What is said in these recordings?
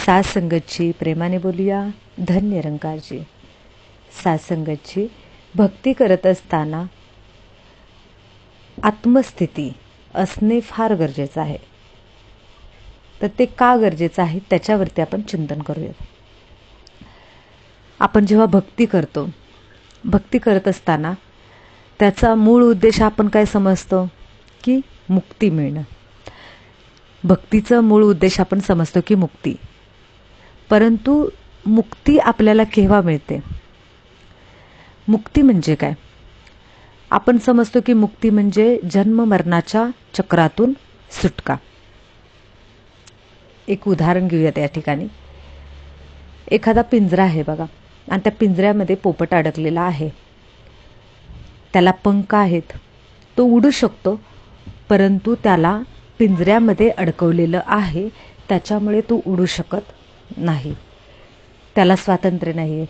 साथ संगतची प्रेमाने बोलूया. धन्य निरंकारजी. साथ संगतची भक्ती करत असताना आत्मस्थिती असणे फार गरजेचं आहे. तर ते का गरजेचं आहे त्याच्यावरती आपण चिंतन करूया. आपण जेव्हा भक्ती करतो, भक्ती करत असताना त्याचा मूळ उद्देश आपण काय समजतो की मुक्ती मिळणं. भक्तीचा मूळ उद्देश आपण समजतो की मुक्ती. परंतु मुक्ती आपल्याला केव्हा मिळते? मुक्ती म्हणजे काय? आपण समजतो की मुक्ती म्हणजे जन्म मरणाच्या चक्रातून सुटका. एक उदाहरण घेऊयात या ठिकाणी. एखादा पिंजरा आहे बघा, आणि त्या पिंजऱ्यामध्ये पोपट अडकलेला आहे. त्याला पंख आहेत, तो उडू शकतो, परंतु त्याला पिंजऱ्यामध्ये अडकवलेलं आहे, त्याच्यामुळे तो उडू शकत नाही. त्याला स्वातंत्र्य नाही आहे.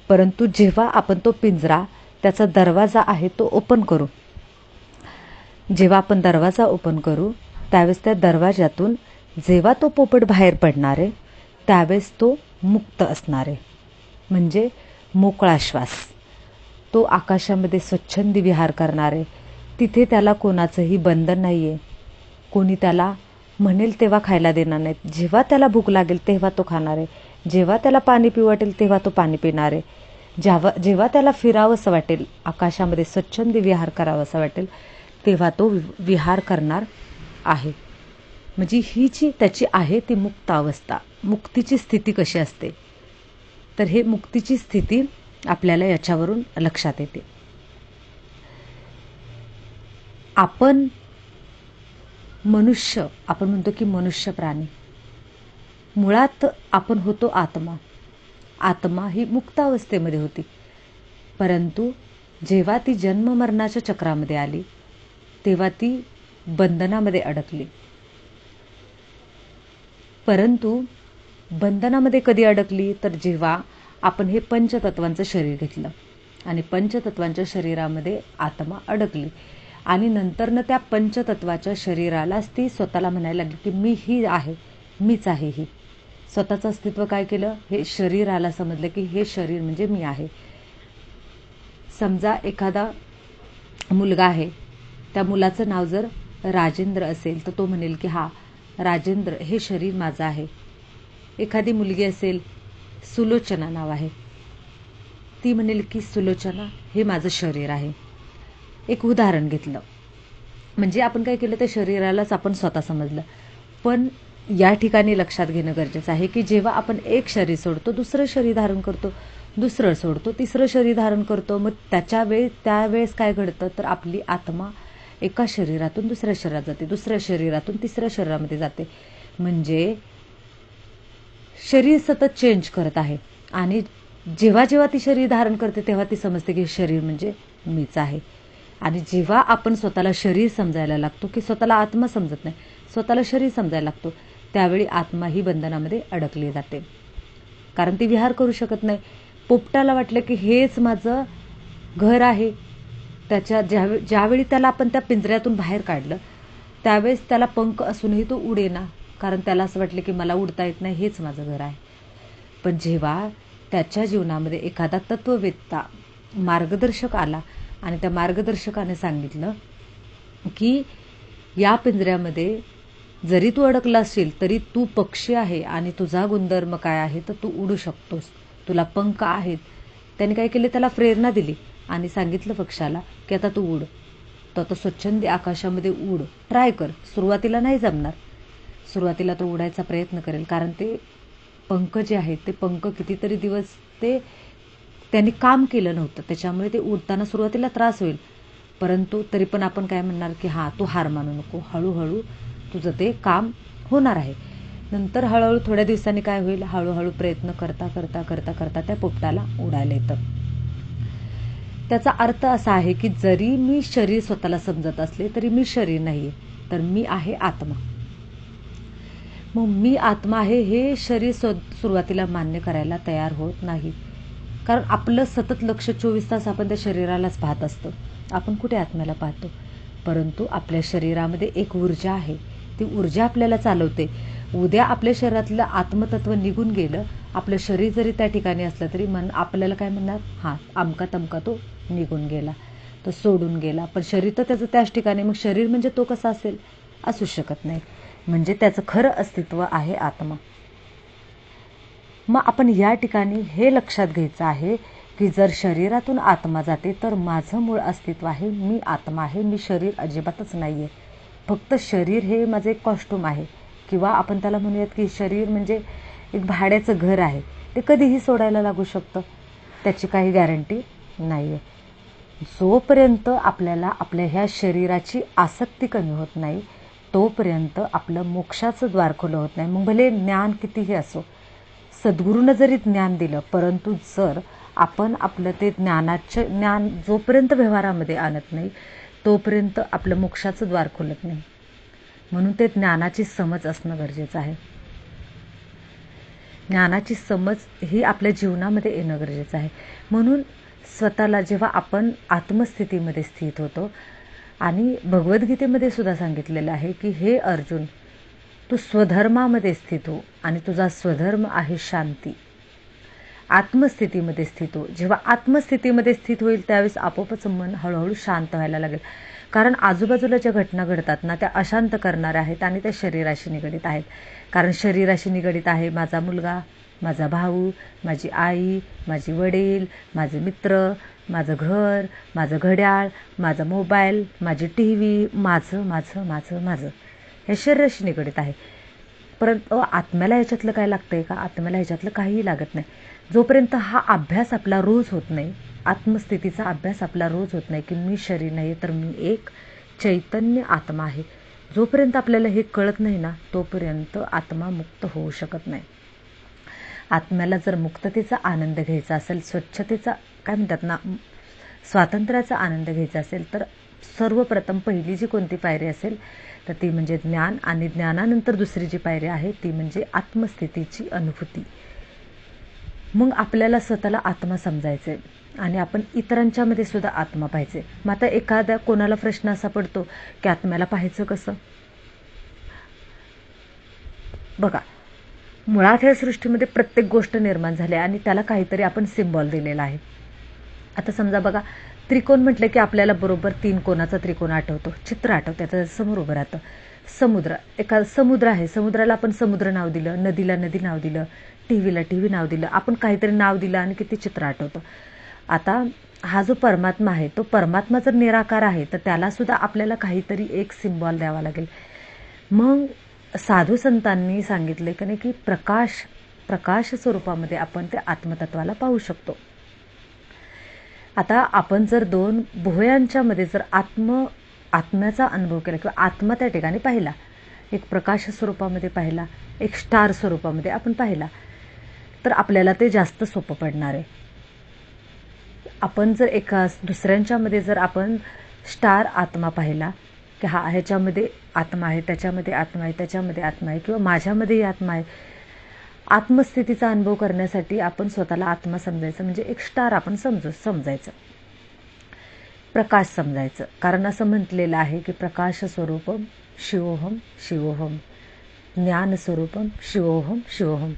परंतु जेव्हा आपण तो पिंजरा, त्याचा दरवाजा आहे तो ओपन करू, जेव्हा आपण दरवाजा ओपन करू त्यावेळेस त्या दरवाजातून जेव्हा तो पोपट बाहेर पडणार आहे त्यावेळेस तो मुक्त असणार आहे. म्हणजे मोकळा श्वास. तो आकाशामध्ये स्वच्छंदी विहार करणार आहे. तिथे त्याला कोणाचंही बंधन नाही आहे. कोणी त्याला म्हणेल तेव्हा खायला देणार नाहीत. जेव्हा त्याला भूक लागेल तेव्हा तो खाणार आहे. जेव्हा त्याला पाणी पिऊ वाटेल तेव्हा तो पाणी पिणार आहे. जेव्हा त्याला फिरावंसं वाटेल, आकाशामध्ये स्वच्छंदी विहार करावंसं वाटेल, तेव्हा तो विहार करणार आहे. म्हणजे ही जी त्याची आहे ती मुक्त अवस्था. मुक्तीची स्थिती कशी असते? तर हे मुक्तीची स्थिती आपल्याला याच्यावरून लक्षात येते. आपण मनुष्य, आपण म्हणतो की मनुष्य प्राणी, मुळात आपण होतो आत्मा. आत्मा ही मुक्त अवस्थेमध्ये होती. परंतु जेव्हा ती जन्म मरणाच्या चक्रामध्ये आली तेव्हा ती बंधनामध्ये अडकली. परंतु बंधनामध्ये कधी अडकली? तर जेव्हा आपण हे पंचतत्वांचं शरीर घेतलं आणि पंचतत्वांच्या शरीरामध्ये आत्मा अडकली आणि नंतरनं त्या पंचतत्वाच्या शरीरालाच ती स्वतःला म्हणायला लागली की मी ही आहे, मीच आहे ही. स्वतःचं अस्तित्व काय केलं? हे शरीराला समजलं की हे शरीर म्हणजे मी आहे. समजा एखादा मुलगा आहे, त्या मुलाचं नाव जर राजेंद्र असेल तर तो म्हणेल की हा राजेंद्र हे शरीर माझं आहे. एखादी मुलगी असेल, सुलोचना नाव आहे, ती म्हणेल की सुलोचना हे माझं शरीर आहे. एक उदाहरण घेतलं म्हणजे आपण काय केलं, त्या शरीरालाच आपण स्वतः समजलं. पण या ठिकाणी लक्षात घेणं गरजेचं आहे की जेव्हा आपण एक शरीर सोडतो, दुसरं शरीर धारण करतो, दुसरं सोडतो, तिसरं शरीर धारण करतो, मग त्यावेळेस काय घडतं तर आपली आत्मा एका शरीरातून दुसऱ्या शरीरात जाते, दुसऱ्या शरीरातून तिसऱ्या शरीरामध्ये जाते. म्हणजे शरीर सतत चेंज करत आहे. आणि जेव्हा जेव्हा ती शरीर धारण करते तेव्हा ती समजते की शरीर म्हणजे मीच आहे. आणि जेव्हा आपण स्वतःला शरीर समजायला लागतो, की स्वतःला आत्मा समजत नाही, स्वतःला शरीर समजायला लागतो, त्यावेळी आत्मा ही बंधनामध्ये अडकली जाते. कारण ती विहार करू शकत नाही. पोपटाला वाटलं की हेच माझं घर आहे. ज्यावेळी त्याला आपण त्या पिंजऱ्यातून बाहेर काढलं त्यावेळेस त्याला पंख असूनही तो उडेना. कारण त्याला असं वाटलं की मला उडता येत नाही, हेच माझं घर आहे. पण जेव्हा त्याच्या जीवनामध्ये एखादा तत्ववेत्ता मार्गदर्शक आला आणि त्या मार्गदर्शकाने सांगितलं की या पिंजऱ्यामध्ये जरी तू अडकला असेल तरी तू पक्षी आहे आणि तुझा गुणधर्म काय आहे तर तू उडू शकतोस, तुला पंख आहेत. त्याने काय केले, त्याला प्रेरणा दिली आणि सांगितलं पक्षाला की आता तू उड. तो आता स्वच्छंदी आकाशामध्ये उड, ट्राय कर. सुरुवातीला नाही जमणार, सुरुवातीला तो उडायचा प्रयत्न करेल, कारण ते पंख जे आहेत ते पंख कितीतरी दिवस त्यांनी काम केलं नव्हतं, त्याच्यामुळे ते उडताना सुरुवातीला त्रास होईल. परंतु तरी पण आपण काय म्हणणार की हां तू हार मानू नको, हळूहळू तुझं ते काम होणार आहे. नंतर हळूहळू थोड्या दिवसांनी काय होईल, हळूहळू प्रयत्न करता करता करता करता त्या पोपटाला उडायला येतं. त्याचा अर्थ असा आहे की जरी मी शरीर स्वतःला समजत असले तरी मी शरीर नाहीये, तर मी आहे आत्मा. मग मी आत्मा आहे हे शरीर सुरुवातीला मान्य करायला तयार होत नाही. कारण आपलं सतत लक्ष 24 तास आपण त्या शरीरालाच पाहत असतो. आपण कुठे आत्म्याला पाहतो? परंतु आपल्या शरीरामध्ये एक ऊर्जा आहे, ती ऊर्जा आपल्याला चालवते. उद्या आपल्या शरीरातलं आत्मतत्व निघून गेलं, आपलं शरीर जरी त्या ठिकाणी असलं तरी आपल्याला काय म्हणणार, हां अमका तमका तो निघून गेला, तो सोडून गेला. पण शरीर तर त्याचं त्याच ठिकाणी. मग शरीर म्हणजे तो कसा असेल, असू शकत नाही. म्हणजे त्याचं खरं अस्तित्व आहे आत्मा. मग आपण या ठिकाणी हे लक्षात घ्यायचं आहे की जर शरीरातून आत्मा जाते तर माझं मूळ अस्तित्व आहे, मी आत्मा आहे, मी शरीर अजिबातच नाही आहे. फक्त शरीर हे माझं एक कॉस्ट्यूम आहे, किंवा आपण त्याला म्हणूयात की शरीर म्हणजे एक भाड्याचं घर आहे. ते कधीही सोडायला लागू शकतं, त्याची काही गॅरंटी नाही आहे. जोपर्यंत आपल्याला आपल्या ह्या शरीराची आसक्ती कमी होत नाही तोपर्यंत आपलं मोक्षाचं द्वार खुलं होत नाही. मग भले ज्ञान कितीही असो, सद्गुरूनं जरी ज्ञान दिलं, परंतु जर आपण आपलं ते ज्ञान जोपर्यंत व्यवहारामध्ये आणत नाही तोपर्यंत आपलं मोक्षाचं द्वार खुलत नाही. म्हणून ते ज्ञानाची समज असणं गरजेचं आहे. ज्ञानाची समज ही आपल्या जीवनामध्ये येणं गरजेचं आहे. म्हणून स्वतःला जेव्हा आपण आत्मस्थितीमध्ये स्थित होतो, आणि भगवद्गीतेमध्ये सुद्धा सांगितलेलं आहे की हे अर्जुन, तू स्वधर्मामध्ये स्थित हो, आणि तुझा स्वधर्म आहे शांती. आत्मस्थितीमध्ये स्थित हो. जेव्हा आत्मस्थितीमध्ये स्थित होईल त्यावेळेस आपोआपच मन हळूहळू शांत व्हायला लागेल. कारण आजूबाजूला ज्या घटना घडतात ना, त्या अशांत करणाऱ्या आहेत आणि त्या शरीराशी निगडीत आहेत. कारण शरीराशी निगडीत आहे माझा मुलगा, माझा भाऊ, माझी आई, माझी वडील, माझे मित्र, माझं घर, माझं घड्याळ, माझा मोबाईल, माझी TV, माझं माझं माझं माझं हे शरीराशी निगडीत आहे. परंतु आत्म्याला ह्याच्यातलं काय लागतंय का? आत्म्याला ह्याच्यातलं काहीही लागत नाही. जोपर्यंत हा अभ्यास आपला रोज होत नाही, आत्मस्थितीचा अभ्यास आपला रोज होत नाही की मी शरीर नाही तर मी एक चैतन्य आत्मा आहे, जोपर्यंत आपल्याला हे कळत नाही ना तोपर्यंत आत्मा मुक्त होऊ शकत नाही. आत्म्याला जर मुक्ततेचा आनंद घ्यायचा असेल, स्वच्छतेचा काय म्हणतात ना, स्वातंत्र्याचा आनंद घ्यायचा असेल, तर सर्वप्रथम पहिली जी कोणती पायरी असेल तर ती म्हणजे ज्ञान, आणि ज्ञानानंतर दुसरी जी पायरी आहे ती म्हणजे आत्मस्थितीची अनुभूती. मग आपल्याला स्वतःला आत्मा समजायचे आणि आपण इतरांच्यामध्ये सुद्धा आत्मा पाहायचे. मग आता एखाद्या कोणाला प्रश्न असा पडतो की आत्म्याला पाहायचं कसं? बघा, मुळात ह्या सृष्टीमध्ये प्रत्येक गोष्ट निर्माण झाली आणि त्याला काहीतरी आपण सिम्बॉल दिलेला आहे. आता समजा बघा, त्रिकोण म्हटलं की आपल्याला बरोबर 3 कोणाचा त्रिकोण आठवतो, चित्र आठवतं, त्याचं समोर उभं राहतं. समुद्र, एका समुद्र आहे, समुद्राला आपण समुद्र नाव दिलं, नदीला नदी नाव दिलं, टीव्हीला टीव्ही नाव दिलं, आपण काहीतरी नाव दिलं आणि किती चित्र आठवतं. आता हा जो परमात्मा आहे तो परमात्मा जर निराकार आहे तर त्याला सुद्धा आपल्याला काहीतरी एक सिम्बॉल द्यावा लागेल. मग साधू संतांनी सांगितले की नाही की प्रकाश स्वरूपामध्ये आपण त्या आत्मतत्वाला पाहू शकतो. आता आपण जर 2 भुवयांच्या मध्ये जर आत्म्याचा अनुभव केला किंवा आत्मा त्या ठिकाणी पाहिला, एक प्रकाश स्वरूपामध्ये पाहिला, एक स्टार स्वरूपामध्ये आपण पाहिला, तर आपल्याला ते जास्त सोपं पडणार आहे. आपण जर एका दुसऱ्यांच्यामध्ये जर आपण स्टार आत्मा पाहिला की हा ह्याच्यामध्ये आत्मा आहे, त्याच्यामध्ये आत्मा आहे, त्याच्यामध्ये आत्मा आहे, किंवा माझ्यामध्येही आत्मा आहे, आत्मस्थितीचा अनुभव करण्यासाठी आपण स्वतःला आत्मा समजायचं, म्हणजे एक स्टार आपण समजायचं, प्रकाश समजायचं. कारण असं म्हटलेलं आहे की प्रकाश स्वरूपम शिवोहम शिवोहम, ज्ञान स्वरूपम शिवोहम शिवोहम.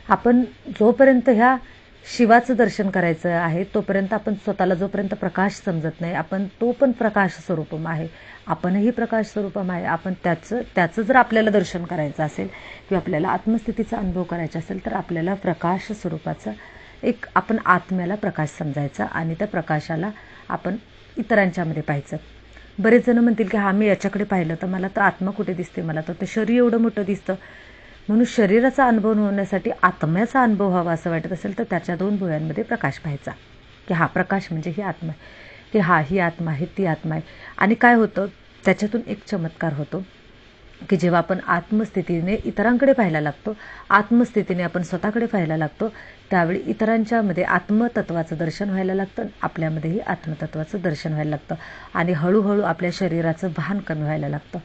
आपण जोपर्यंत ह्या शिवाचं दर्शन करायचं आहे तोपर्यंत आपण स्वतःला जोपर्यंत प्रकाश समजत नाही, आपण तो पण प्रकाश स्वरूपम आहे, आपणही प्रकाश स्वरूपम आहे, आपण त्याचं जर आपल्याला दर्शन करायचं असेल किंवा आपल्याला आत्मस्थितीचा अनुभव करायचा असेल तर आपल्याला प्रकाश स्वरूपाचा एक आपण आत्म्याला प्रकाश समजायचा आणि त्या प्रकाशाला आपण इतरांच्यामध्ये पाहायचं. बरेच जण म्हणतील की हा मी याच्याकडे पाहिलं तर मला तर आत्मा कुठे दिसते, मला तर ते शरीर एवढं मोठं दिसतं. म्हणून शरीराचा अनुभव होण्यासाठी आत्म्याचा अनुभव व्हावा असं वाटत असेल तर त्याच्या 2 भुवयांमध्ये प्रकाश पाहायचा की हा प्रकाश म्हणजे ही आत्मा आहे, की हा ही आत्मा आहे, ती आत्मा आहे. आणि काय होतं त्याच्यातून एक चमत्कार होतो की जेव्हा आपण आत्मस्थितीने इतरांकडे पाहायला लागतो, आत्मस्थितीने आपण स्वतःकडे पाहायला लागतो, त्यावेळी इतरांच्यामध्ये आत्मतत्वाचं दर्शन व्हायला लागतं, आपल्यामध्येही आत्मतत्वाचं दर्शन व्हायला लागतं आणि हळूहळू आपल्या शरीराचं भान कमी व्हायला लागतं.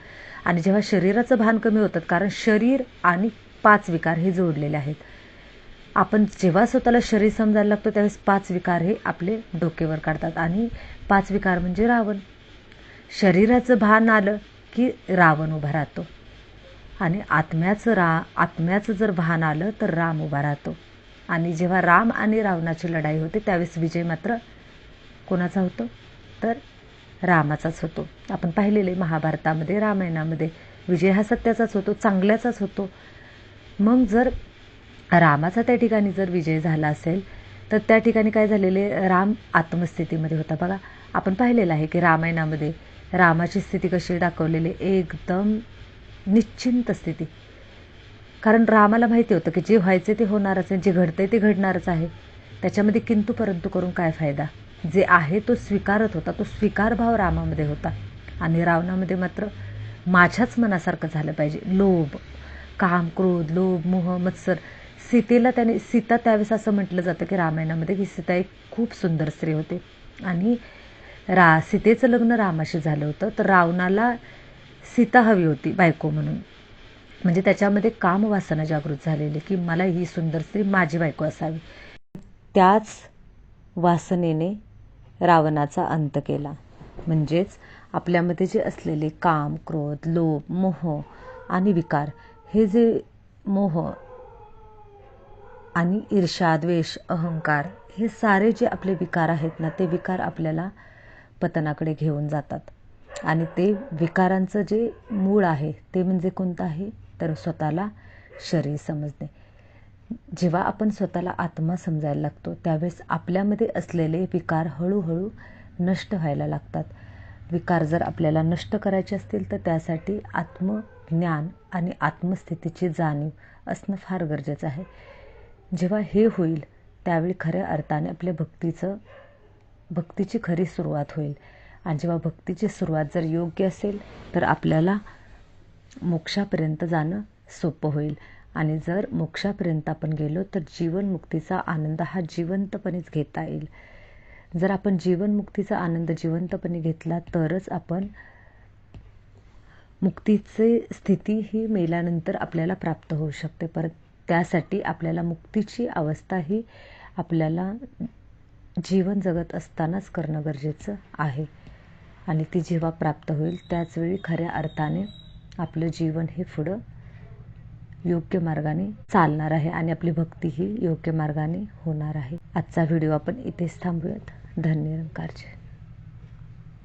आणि जेव्हा शरीराचं भान कमी होतं, कारण शरीर आणि 5 विकार हे जोडलेले आहेत, आपण जेव्हा स्वतःला शरीर समजायला लागतो त्यावेळेस 5 विकार हे आपले डोकेवर काढतात. आणि 5 विकार म्हणजे रावण. शरीराचं भान आलं की रावण उभा राहतो. आणि आत्म्याचं जर भान आलं तर राम उभा राहतो. आणि जेव्हा राम आणि रावणाची लढाई होते त्यावेळेस विजय मात्र कोणाचा होतो तर रामाचाच होतो. आपण पाहिलेले महाभारतामध्ये, रामायणामध्ये विजय हा सत्याचाच होतो, चांगल्याचाच होतो. मग जर रामाचा त्या ठिकाणी जर विजय झाला असेल तर त्या ठिकाणी काय झालेले, राम आत्मस्थितीमध्ये होता. बघा आपण पाहिलेलं आहे की रामायणामध्ये रामाची स्थिती कशी दाखवलेली, एकदम निश्चिंत स्थिती. कारण रामाला माहिती होतं की जे व्हायचे ते होणारच आहे, जे घडतंय ते घडणारच आहे. त्याच्यामध्ये किंतु परंतु करून काय फायदा. जे आहे तो स्वीकारत होता, तो स्वीकारभाव रामामध्ये होता. आणि रावणामध्ये मात्र माझ्याच मनासारखं झालं पाहिजे, लोभ, काम, क्रोध, लोभ, मोह, मत्सर. सीता त्यावेळेस असं म्हटलं जातं की रामायणामध्ये की सीता एक खूप सुंदर स्त्री होती. आणि सीतेचं लग्न रामाशी झालं होतं, तर रावणाला सीता हवी होती बायको म्हणून. म्हणजे त्याच्यामध्ये कामवासना जागृत झालेली की मला ही सुंदर स्त्री माझी बायको असावी. त्याच वासनेने रावणाचा अंत केला. म्हणजेच आपल्यामध्ये जे असलेले काम, क्रोध, लोभ, मोह आणि विकार, हे जे मोह आणि ईर्ष्या, द्वेष, अहंकार, हे सारे जे आपले विकार आहेत ना, ते विकार आपल्याला पतनाकडे घेऊन जातात. आणि ते विकारांचं जे मूळ आहे ते म्हणजे कोणतं आहे तर स्वतःला शरीर समजणे. जेव्हा आपण स्वतःला आत्मा समजायला लागतो त्यावेळेस आपल्यामध्ये असलेले विकार हळूहळू नष्ट व्हायला लागतात. विकार जर आपल्याला नष्ट करायचे असतील तर त्यासाठी आत्मज्ञान आणि आत्मस्थितीची जाणीव असणं फार गरजेचं आहे. जेव्हा हे होईल त्यावेळी खऱ्या अर्थाने आपल्या भक्तीची खरी सुरुवात होईल. आणि जेव्हा भक्तीची सुरुवात जर योग्य असेल तर आपल्याला मोक्षापर्यंत जाणं सोपं होईल. आणि जर मोक्षापर्यंत आपण गेलो तर जीवनमुक्तीचा आनंद हा जिवंतपणेच घेता येईल. जर आपण जीवनमुक्तीचा आनंद जिवंतपणे घेतला तरच आपण मुक्तीची स्थिती ही मेल्यानंतर आपल्याला प्राप्त होऊ शकते. परत त्यासाठी आपल्याला मुक्तीची अवस्था ही आपल्याला जीवन जगत असतानाच करणं गरजेचं आहे. आणि ती जेव्हा प्राप्त होईल त्याचवेळी खऱ्या अर्थाने आपलं जीवन हे पुढं योग्य मार्गाने चालणार आहे आणि आपली भक्ती ही योग्य मार्गाने होणार आहे. आजचा व्हिडिओ आपण इथेच थांबूयात. धन्य निरंकारचे.